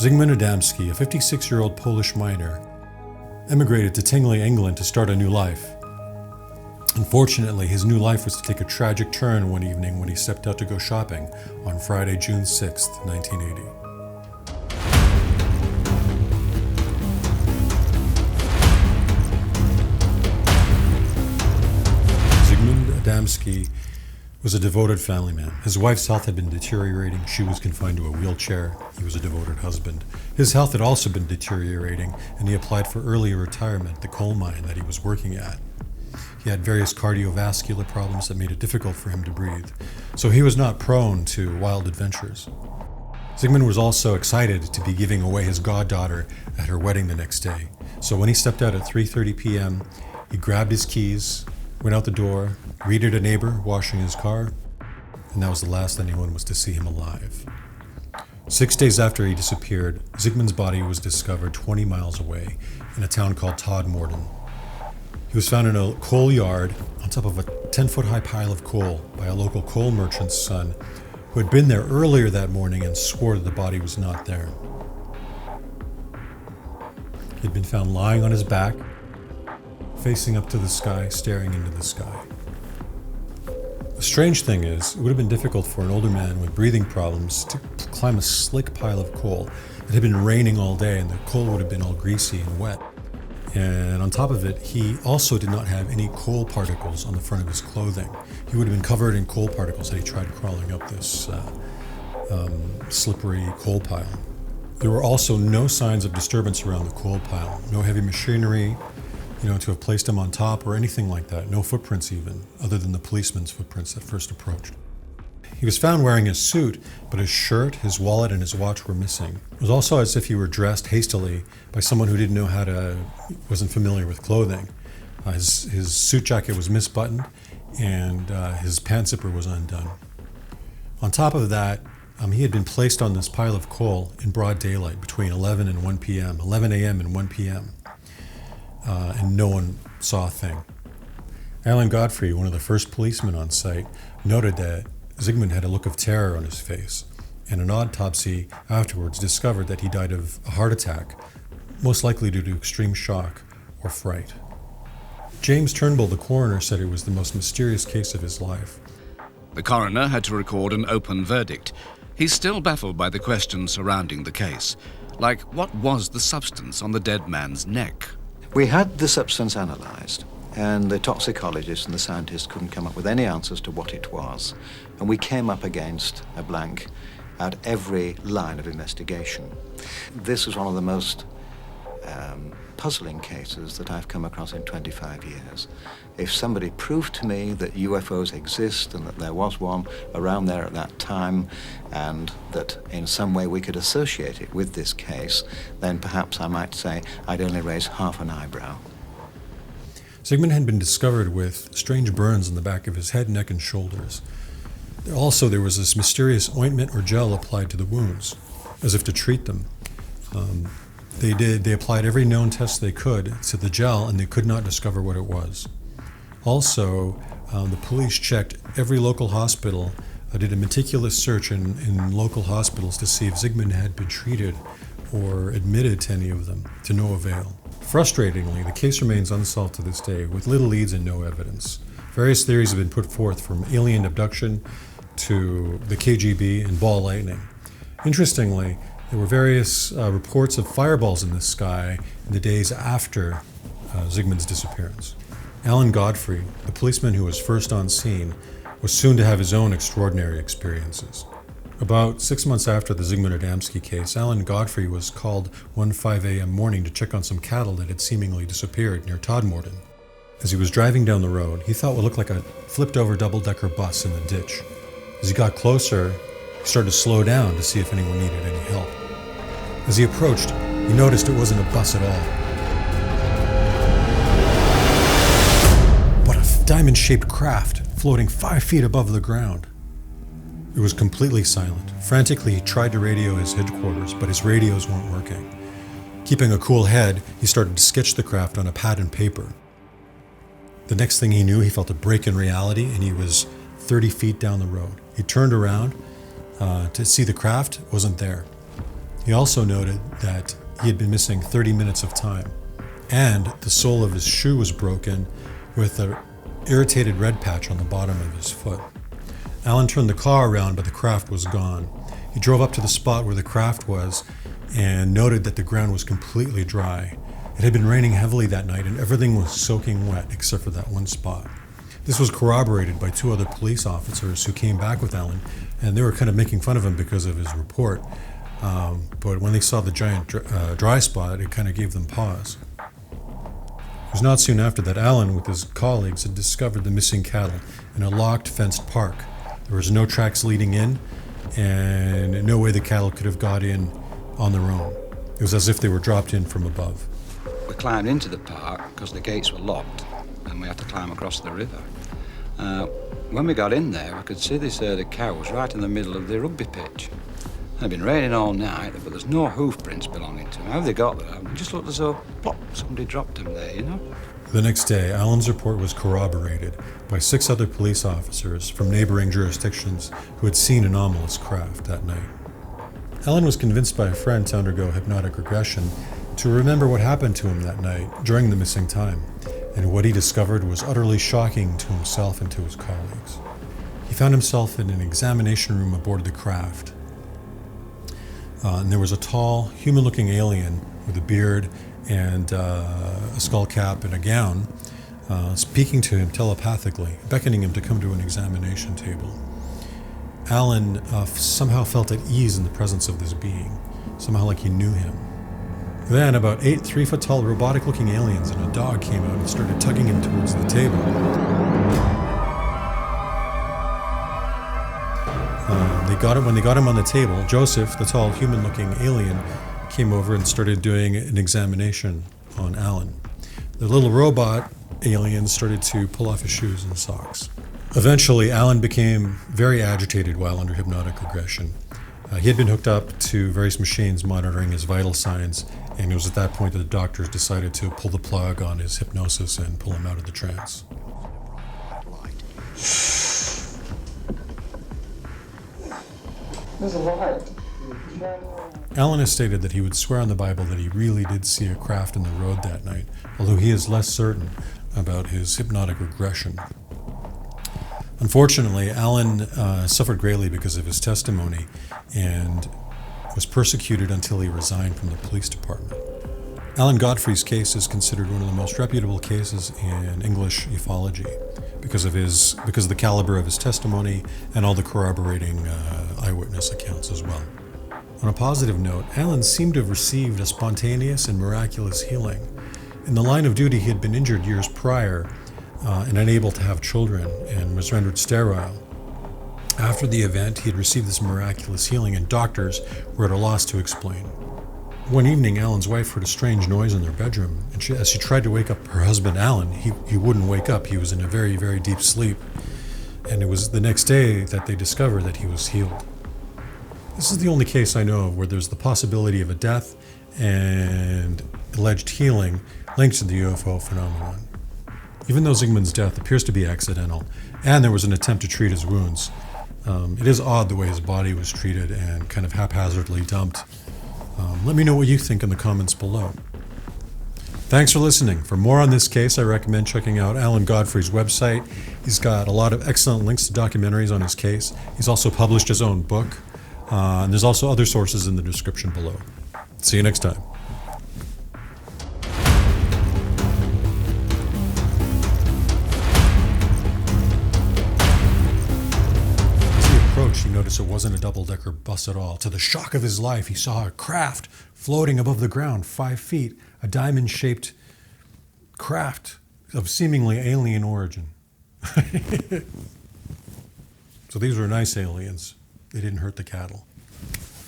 Zigmund Adamski, a 56-year-old Polish miner, emigrated to Tingley, England to start a new life. Unfortunately, his new life was to take a tragic turn one evening when he stepped out to go shopping on Friday, June 6, 1980. Zigmund Adamski was a devoted family man. His wife's health had been deteriorating. She was confined to a wheelchair. He was a devoted husband. His health had also been deteriorating, and he applied for early retirement at the coal mine that he was working at. He had various cardiovascular problems that made it difficult for him to breathe, so he was not prone to wild adventures. Ziggman was also excited to be giving away his goddaughter at her wedding the next day. So when he stepped out at 3:30 p.m., he grabbed his keys, went out the door, greeted a neighbor washing his car, and that was the last anyone was to see him alive. 6 days after he disappeared, Ziggman's body was discovered 20 miles away in a town called Todmorden. He was found in a coal yard on top of a 10-foot-high pile of coal by a local coal merchant's son who had been there earlier that morning and swore that the body was not there. He'd been found lying on his back, facing up to the sky, staring into the sky. The strange thing is, it would have been difficult for an older man with breathing problems to climb a slick pile of coal. It had been raining all day and the coal would have been all greasy and wet. And on top of it, he also did not have any coal particles on the front of his clothing. He would have been covered in coal particles had he tried crawling up this slippery coal pile. There were also no signs of disturbance around the coal pile, no heavy machinery, to have placed him on top or anything like that. No footprints even, other than the policeman's footprints that first approached. He was found wearing his suit, but his shirt, his wallet, and his watch were missing. It was also as if he were dressed hastily by someone who wasn't familiar with clothing. His suit jacket was misbuttoned, and his pant zipper was undone. On top of that, he had been placed on this pile of coal in broad daylight between 11 and 1 p.m., 11 a.m. and 1 p.m., and no one saw a thing. Alan Godfrey, one of the first policemen on site, noted that Ziggman had a look of terror on his face, and an autopsy afterwards discovered that he died of a heart attack, most likely due to extreme shock or fright. James Turnbull, the coroner, said it was the most mysterious case of his life. The coroner had to record an open verdict. He's still baffled by the questions surrounding the case, like what was the substance on the dead man's neck? We had the substance analysed, and the toxicologists and the scientists couldn't come up with any answers to what it was. And we came up against a blank at every line of investigation. This was one of the most puzzling cases that I've come across in 25 years. If somebody proved to me that UFOs exist and that there was one around there at that time, and that in some way we could associate it with this case, then perhaps I might say I'd only raise half an eyebrow. Ziggman had been discovered with strange burns on the back of his head, neck, and shoulders. Also, there was this mysterious ointment or gel applied to the wounds, as if to treat them. They applied every known test they could to the gel, and they could not discover what it was. Also, the police checked every local hospital, did a meticulous search in local hospitals to see if Ziggman had been treated or admitted to any of them, to no avail. Frustratingly, the case remains unsolved to this day, with little leads and no evidence. Various theories have been put forth, from alien abduction to the KGB and ball lightning. Interestingly, there were various reports of fireballs in the sky in the days after Ziggman's disappearance. Alan Godfrey, the policeman who was first on scene, was soon to have his own extraordinary experiences. About 6 months after the Zigmund Adamski case, Alan Godfrey was called one 5 a.m. morning to check on some cattle that had seemingly disappeared near Todmorden. As he was driving down the road, he thought what looked like a flipped-over double-decker bus in the ditch. As he got closer, he started to slow down to see if anyone needed any help. As he approached, he noticed it wasn't a bus at all, but a diamond-shaped craft floating 5 feet above the ground. It was completely silent. Frantically, he tried to radio his headquarters, but his radios weren't working. Keeping a cool head, he started to sketch the craft on a pad and paper. The next thing he knew, he felt a break in reality, and he was 30 feet down the road. He turned around to see the craft wasn't there. He also noted that he had been missing 30 minutes of time, and the sole of his shoe was broken with an irritated red patch on the bottom of his foot. Alan turned the car around, but the craft was gone. He drove up to the spot where the craft was and noted that the ground was completely dry. It had been raining heavily that night, and everything was soaking wet except for that one spot. This was corroborated by 2 other police officers who came back with Alan, and they were kind of making fun of him because of his report. But when they saw the giant dry spot, it kind of gave them pause. It was not soon after that Alan, with his colleagues, had discovered the missing cattle in a locked, fenced park. There was no tracks leading in, and no way the cattle could have got in on their own. It was as if they were dropped in from above. We climbed into the park because the gates were locked and we had to climb across the river. When we got in there, I could see this herd of cows right in the middle of the rugby pitch. It had been raining all night, but there's no hoof prints belonging to them. How they got there, it just looked as though, plop, somebody dropped them there, you know? The next day, Alan's report was corroborated by 6 other police officers from neighboring jurisdictions who had seen anomalous craft that night. Alan was convinced by a friend to undergo hypnotic regression to remember what happened to him that night during the missing time, and what he discovered was utterly shocking to himself and to his colleagues. He found himself in an examination room aboard the craft, and there was a tall, human-looking alien with a beard and a skull cap and a gown, speaking to him telepathically, beckoning him to come to an examination table. Alan somehow felt at ease in the presence of this being, somehow like he knew him. Then about 8 3-foot-tall robotic-looking aliens and a dog came out and started tugging him towards the table. When they got him on the table, Joseph, the tall human-looking alien, came over and started doing an examination on Alan. The little robot alien started to pull off his shoes and socks. Eventually, Alan became very agitated while under hypnotic regression. He had been hooked up to various machines monitoring his vital signs, and it was at that point that the doctors decided to pull the plug on his hypnosis and pull him out of the trance. There's a light. Alan has stated that he would swear on the Bible that he really did see a craft in the road that night, although he is less certain about his hypnotic regression. Unfortunately, Alan suffered greatly because of his testimony and was persecuted until he resigned from the police department. Alan Godfrey's case is considered one of the most reputable cases in English ufology because of the caliber of his testimony and all the corroborating eyewitness accounts as well. On a positive note, Alan seemed to have received a spontaneous and miraculous healing. In the line of duty, he had been injured years prior and unable to have children and was rendered sterile. After the event, he had received this miraculous healing, and doctors were at a loss to explain. One evening, Alan's wife heard a strange noise in their bedroom, and as she tried to wake up her husband, Alan, he wouldn't wake up. He was in a very, very deep sleep. And it was the next day that they discovered that he was healed. This is the only case I know of where there's the possibility of a death and alleged healing linked to the UFO phenomenon. Even though Ziggman's death appears to be accidental, and there was an attempt to treat his wounds, it is odd the way his body was treated and kind of haphazardly dumped. Let me know what you think in the comments below. Thanks for listening. For more on this case, I recommend checking out Alan Godfrey's website. He's got a lot of excellent links to documentaries on his case. He's also published his own book, and there's also other sources in the description below. See you next time. He noticed it wasn't a double-decker bus at all. To the shock of his life, he saw a craft floating above the ground 5 feet, a diamond-shaped craft of seemingly alien origin. So these were nice aliens. They didn't hurt the cattle.